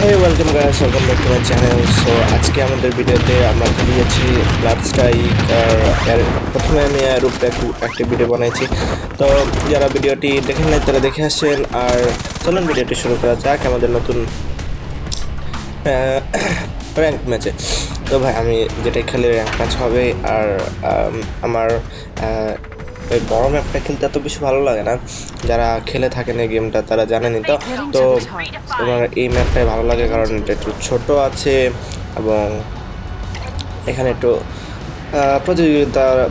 Welcome guys, welcome back to my channel. So আজকে আমাদের ভিডিওতে আমরা দিয়েছি ব্লাড স্ট্রাইক। আর প্রথমে আমি রূপে একটি ভিডিও বানিয়েছি। তো যারা ভিডিওটি দেখেন নাই তারা দেখে আসেন। আর চলুন ভিডিওটি শুরু করা যাক আমাদের নতুন র্যাঙ্ক ম্যাচে। তো ভাই আমি যেটাই খেলে র্যাঙ্ক ম্যাচ হবে। আর আমার ওই বড় ম্যাপটা খেলতে এত বেশি ভালো লাগে না। যারা খেলে থাকেন এই গেমটা তারা জানেনই। তো আমার এই ম্যাপটাই ভালো লাগে কারণ এটা একটু ছোট আছে এবং এখানে একটু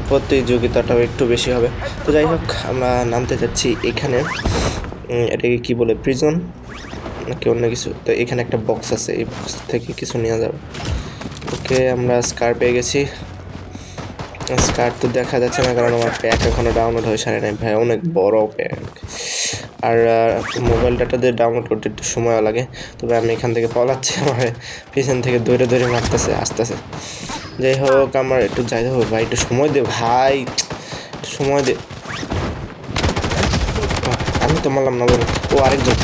প্রতিযোগিতাটাও একটু বেশি হবে। তো যাই হোক, আমরা নামতে যাচ্ছি এখানে। এটাকে কি বলে, প্রিজন নাকি অন্য কিছু? তো এখানে একটা বক্স আছে, এই বক্স থেকে কিছু নেওয়া যাবে। ওকে, আমরা স্কার পেয়ে গেছি। স্কার তো দেখা যাচ্ছে না কারণ আমার প্যাক এখনো ডাউনলোড হয়ে সারে নাই ভাই, অনেক বড় প্যাক। আর মোবাইল ডাটা দিয়ে ডাউনলোড করতে একটু সময় লাগে। তবে আমি এখান থেকে পলাচ্ছি, আমার পিছন থেকে দৌড়ে দৌড়ে মারতেছে আসতেছে। যাই হোক, আমার একটু যাই হোক ভাই, একটু সময় দে ভাই, একটু সময় দে। আমি তো মারলাম না বলে, ও আরেকজন।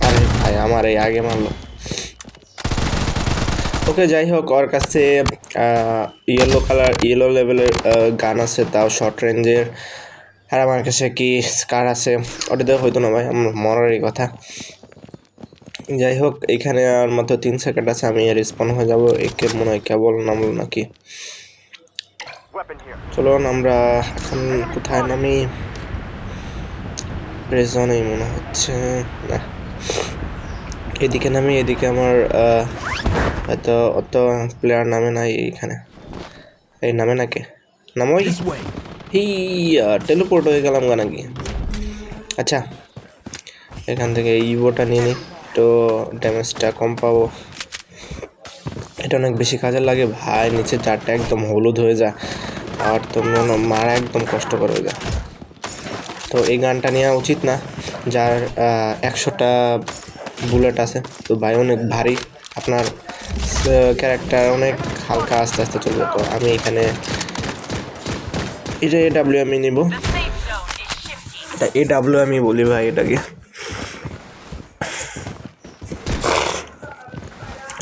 আরে ভাই, আমার এই আগে মারলো। ওকে, যাই হোক, ওর কাছে ইয়েলো লেভেলের গান আছে, তাও শর্ট রেঞ্জের। আর আমার কাছে কি স্কার আছে, ওটা দেওয়া হইতো না ভাই, আমার মরারই কথা। যাই হোক, এখানে আর মাত্র 3 সেকেন্ড আছে, আমি রেসপন হয়ে যাবো। একে মনে হয় কেবল নামলো নাকি। চলুন আমরা এখন কোথায় নামি, প্রেজনেই মনে হচ্ছে না, এদিকে নামি। এদিকে আমার হয়তো অত প্লেয়ার নামে নাই এইখানে। এই নামে নাকি নামই টেলিপোর্ট হয়ে গেলাম গা নাকি। আচ্ছা, এখান থেকে ইভোটা নিয়ে নিই, তো ড্যামেজটা কম পাবো। এটা অনেক বেশি কাজে লাগে ভাই, নিচে চারটা একদম হলুদ হয়ে যায় আর তোমরা মারা একদম কষ্টকর হয়ে যায়। তো এই গানটা নেওয়া উচিত না, যার 100টা বুলেট আছে। তো ভাই অনেক ভারী, আপনার ক্যারেক্টার অনেক হালকা, আস্তে আস্তে চলবে। তো আমি এখানে এটা AWM নিব, AWM বলি ভাই এটাকে।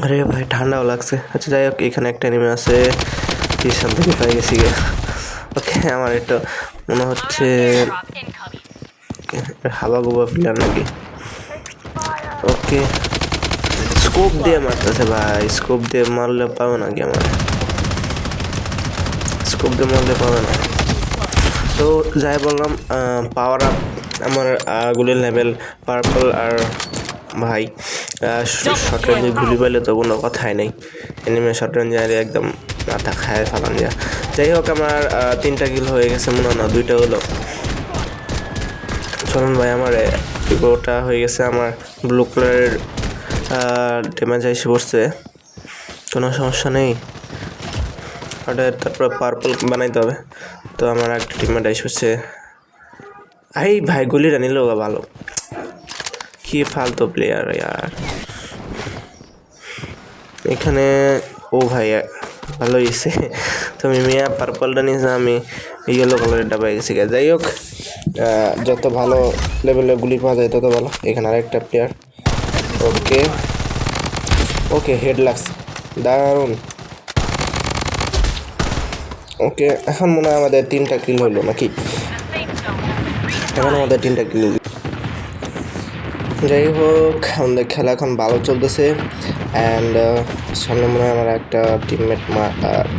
আরে ভাই ঠান্ডাও লাগছে। আচ্ছা যাই হোক, এখানে একটা নেমে আছে, পিছন থেকে পাই গেছি গে। ওকে, আমার এটা মনে হচ্ছে হাবা গোবা প্লেয়ার নাকি। ওকে, স্কোপ দিয়ে মারতেছে ভাই, স্কোপ দিয়ে মারলে পাবে নাকি? আমার স্কোপ দিয়ে মারলে পাবে না। তো যাই বললাম, পাওয়ার আপ আমার গুলির লেভেল পার্পল। আর ভাই শর্ট রেঞ্জে গুলি পাইলে তো কোনো কথাই নেই, এনিমে শর্ট রেঞ্জে একদম মাথা খায় ফালান যা। যাই হোক, আমার 3টা কিল হয়ে গেছে, মনে হয় না 2টা হলো। চলুন ভাই, আমার ইগোটা হয়ে গেছে, আমার ব্লু কালারের ড্যামেজ এসে পড়ছে, কোনো সমস্যা নেই। ওটা তারপর পার্পল বানাইতে হবে। তো আমার একটা টিমমেট এসে পড়ছে। এই ভাই গুলিটা নিল ভালো, কি ফালতু প্লেয়ার ইয়ার এখানে। ও ভাই ভালো হয়েছে, তুমি মিয়া পার্পলটা নিয়েছে, আমি ইয়েলো কালারেরটা পাই গেছি। যাই হোক, যত ভালো লেভেলের গুলি পাওয়া যায় তত ভালো। এখানে আরেকটা প্লেয়ার। ওকে ওকে, হেড লাগছে, দারুণ। ওকে, এখন মনে হয় আমাদের 3টা কিল হলো নাকি? এখন আমাদের 3টা কিল হলো। যাই হোক, আমাদের খেলা এখন ভালো চলতেছে। অ্যান্ড সামনে মনে হয় আমার একটা টিমমেট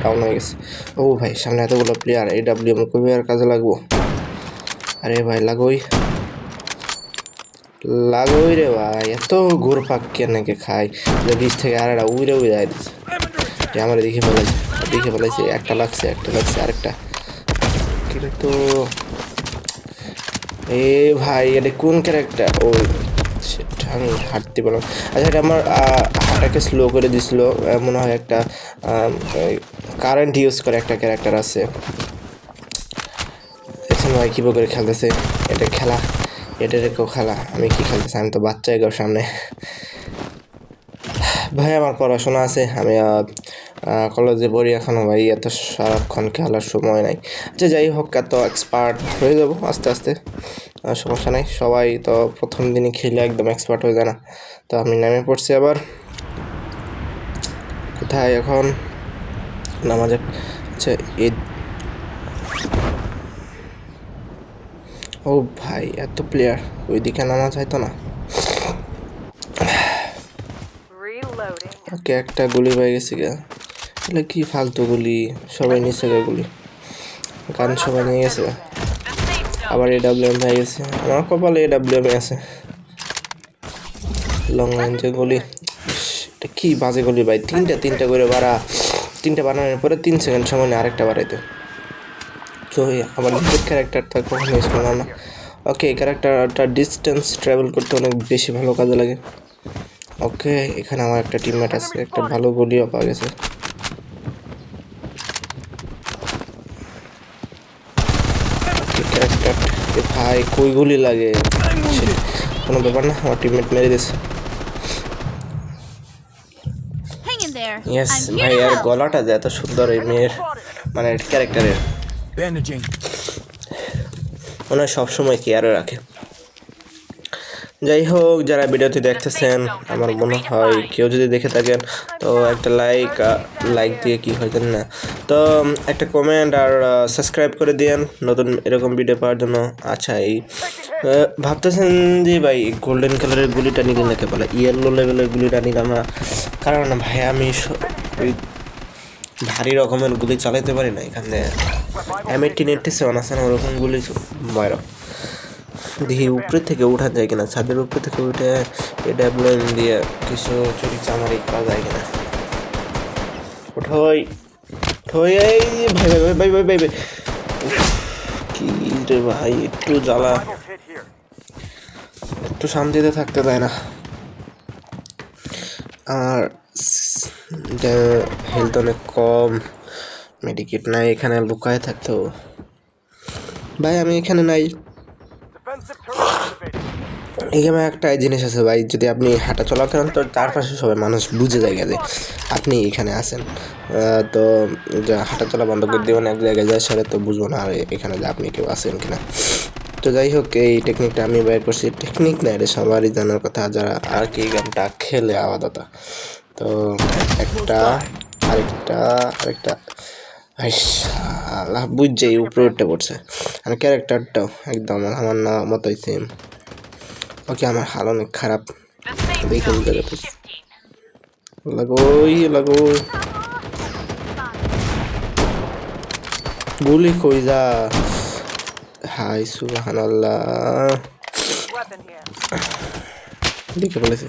ডাউন হয়ে গেছে। ও ভাই, সামনে এতগুলো প্লেয়ার, AWM খুবই আর কাজে লাগবো। আরে ভাই লাগোই লাগোই রে ভাই, এত ঘুরপাক কেনাকে খাই যে বীজ থেকে আর একটা উইরে উড়ে দিচ্ছে। আমার দেখে ফেলাইছে, একটা লাগছে আরেকটা। কিন্তু এ ভাই, এটা কোন ক্যারেক্টার? ও সেটা আমি হাঁটতে পারলাম। আচ্ছা, এটা আমার হাঁটাকে স্লো করে দিছিল মনে হয়। একটা কারেন্ট ইউজ করে একটা ক্যারেক্টার আছে, দেখছেন ভাই কীভাবে করে খেলতেছে। এটা খেলা, কেউ খেলা, আমি কি খেলতেছি? আমি তো বাচ্চা এগোর সামনে। ভাই আমার পড়াশোনা আছে, আমি কলেজে পড়ি এখনও ভাই, এত সারাক্ষণ খেলার সময় নাই। আচ্ছা যাই হোক, এত এক্সপার্ট হয়ে যাবো আস্তে আস্তে। সমস্যা নাই, সবাই তো প্রথম দিনই খেলে একদম এক্সপার্ট হয়ে যায় না। তো আমি নেমে পড়ছি আবার। কোথায় এখন নামাজ? আচ্ছা ও ভাই, এত প্লেয়ার, ওইদিকে নামা যাইতো না? ওকে, একটা গুলি পেয়ে গেছি গা। এগুলো কি ফালতু গুলি, সবাই নিচে গা গুলি, গান সবাই নিয়ে গেছে। আবার AWM হয়ে গেছে, আমার কপালে AWM আছে। লং রেঞ্জে গুলি, এটা কি বাজে গুলি ভাই, তিনটা করে বাড়া, তিনটা বানানোর পরে 3 সেকেন্ড সময় নিয়ে আরেকটা বাড়াইতে। তো আমার নিজের ক্যারেক্টারটা কখনো ইউজ করলাম না। ওকে, এই ক্যারেক্টারটা ডিস্টেন্স ট্রাভেল করতে অনেক বেশি ভালো কাজে লাগে। ওকে, এখানে আমার একটা টিমমেট আছে, একটা ভালো গুলিও পাওয়া গেছে। ক্যারেক্টার ভাই, কই গুলি লাগে, কোনো ব্যাপার না, আমার টিমমেট মেরে দিয়েছে। ইয়েস ভাই, আর গলাটা যে এত সুন্দর এই মেয়ের, মানে ক্যারেক্টারের, মনে হয় সবসময় কেয়ারে রাখে। যাই হোক, যারা ভিডিওটি দেখতেছেন, আমার মনে হয় কেউ যদি দেখে থাকেন তো একটা লাইক দিয়ে কি হয় জানি না, তো একটা কমেন্ট আর সাবস্ক্রাইব করে দিয়েন নতুন এরকম ভিডিও পাওয়ার জন্য। আচ্ছা, এই ভাবতেছেন যে ভাই গোল্ডেন কালারের গুলিটা নিলে নাকি বলে ইয়েলো লেভেলের গুলিটা নিলাম না, কারণ ভাই আমি ওই ভারী রকমের গুলি চালাইতে পারি না। এখানে M1887 আছে না, ওরকম গুলি মারা দেখি উপরে থেকে উঠা যায় কিনা, ছাদের উপরে থেকে উঠে AWM দিয়ে কিছু চুরি চামারি করা যায় কিনা। উঠোই উঠোই, এই ভাই ভাই ভাই ভাই ভাই ভাই, কি রে ভাই, একটু জ্বালা, একটু শান্তিতে থাকতে দেয় না। আর হেলথ অনেক কম, মেডিকেট নাই, এখানে লুকায় থাকতো ভাই, আমি এখানে নাই। এই গেমে একটা জিনিস আছে ভাই, যদি আপনি হাঁটা চলা করেন তো চারপাশে সবাই মানুষ বুঝে যায় যে আপনি এখানে আছেন। তো হাঁটা চলা বন্ধ করে দেবেন, এক জায়গায় যায় সেটা তো বুঝবো না আর এখানে যে আপনি কেউ আছেন কিনা। তো যাই হোক, এই টেকনিকটা আমি বের করছি, টেকনিক না, এটা সবারই জানার কথা যারা আর কি গেমটা খেলে আলাদা। তো আরেকটা আল্লাহ বুঝছে, উপরে উঠতে পড়ছে। আর ক্যারেক্টারটাও একদম আমার না মতোই সেম। ওকে, আমার হাল অনেক খারাপ, দেখে বুঝতে পারতেছি। লাগো গুলি কই যা, হাই সুবহানাল্লাহ, দেখে বলেছে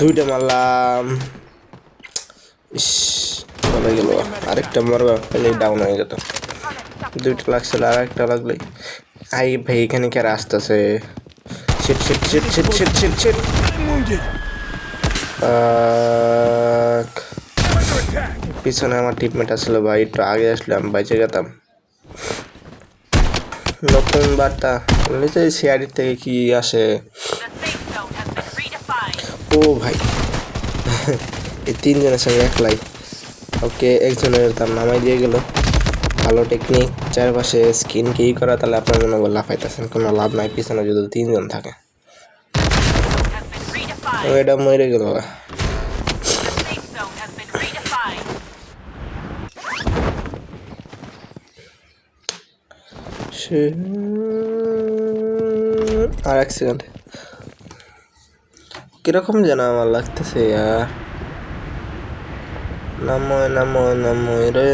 দুইটা মারলাম, ইস চলে গেল। আরেকটা মারবা পেলে ডাউন হয়ে যেত, দুইটা লাগছিল, আর একটা লাগলেই। আই ভাই, এখানে কে আসতেছে, shit shit shit shit shit shit shit, পিছনে আমার টিমমেট আসলো ভাই, একটু আগে আসলে আমি বাইচে যেতাম। নতুন বার্তা নিচে সিআরডি থেকে কি আসে, ও ভাই এই তিনজনের সঙ্গে একলাই। ওকে, একজনের তার নামাই দিয়ে গেল, ভালো টেকনিক, চারপাশে স্কিন কি করা, তাহলে আপনার মনে হয় লাফাইতেছেন, কোনো লাভ নাই, পিছনে যদি 3 জন থাকে। এটা মরে গেল, আর 1 সেকেন্ড, কিরকম যেন আমার লাগতেছে। নামো রে,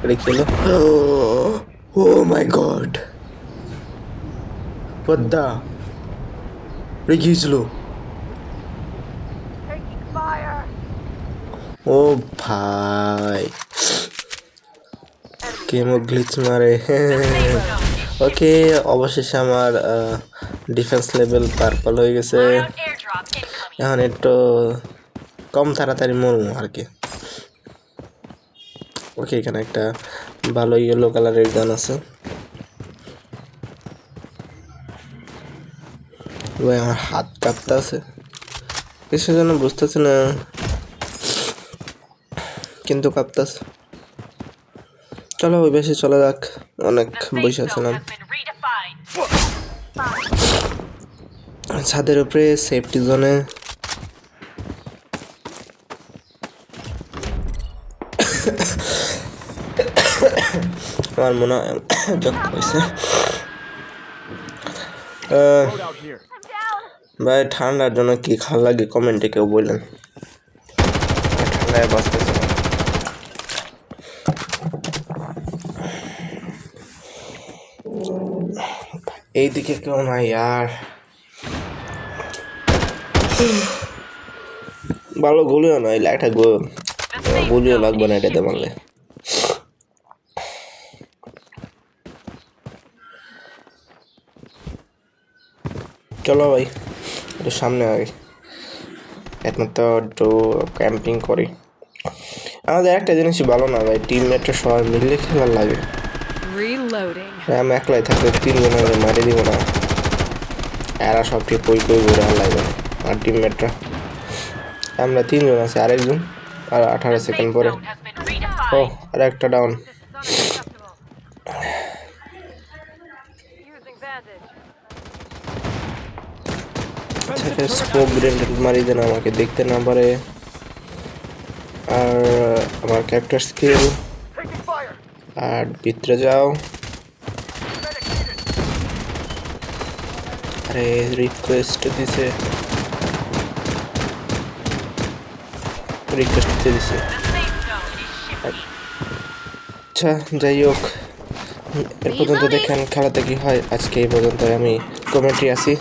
এটা কি হলো? ও মাই গড, পদ্মা রেখেছিল। ও ভাই, গেমও গ্লিচ মারে। ওকে, অবশেষে আমার ডিফেন্স লেভেল পার্পল হয়ে গেছে, এখন একটু কম তাড়াতাড়ি মরবো আর কি। ওকে, এখানে একটা ভালো ইয়েলো কালারের গান আছে ভাই, আমার হাত কাঁপতে আছে কিসের জন্য বুঝতেছি না, কিন্তু কাঁপতেছে। চলো ওই বেশি চলে যাক, অনেক বসে আছিলাম। ছাদের উপরে সেফটি জোনে আমার মনে হয় যক্ষা হয়েছে। ভাই ঠান্ডার জন্য কি খাল লাগে কমেন্টে কেউ বললেন, ঠান্ডায় বাঁচতেছে না। এইদিকে কেউ নাই আর ভালো গুলিও নয়, লাইটা গুলিও লাগবে না এটাতে মারলে। চলো ভাই একটু সামনে আগে, এখন তো একটু ক্যাম্পিং করি। আমাদের একটা জিনিসই ভালো না ভাই, টিমমেটরা সবাই মিলে খেলার লাগে। আমি একলাই থাকলে 3 জনের মারি দিব না, এরা সব ঠিক কই ঘুরে আর লাগবে। আর টিমমেটরা আমরা 3 জন আছি, আরেকজন আর 18 সেকেন্ড পরে। ও আর একটা ডাউন। স্মোক গ্রেনেড মারি দেন আমাকে দেখতে না পারে। আর আমার ক্যারেক্টার স্কিল, আর ভিতরে যাও। আরে রিকোয়েস্ট দিছে, আচ্ছা যাই হোক, এর পর্যন্ত দেখেন খেলাতে কি হয়। আজকে এই পর্যন্ত আমি কমেন্ট্রি আছি।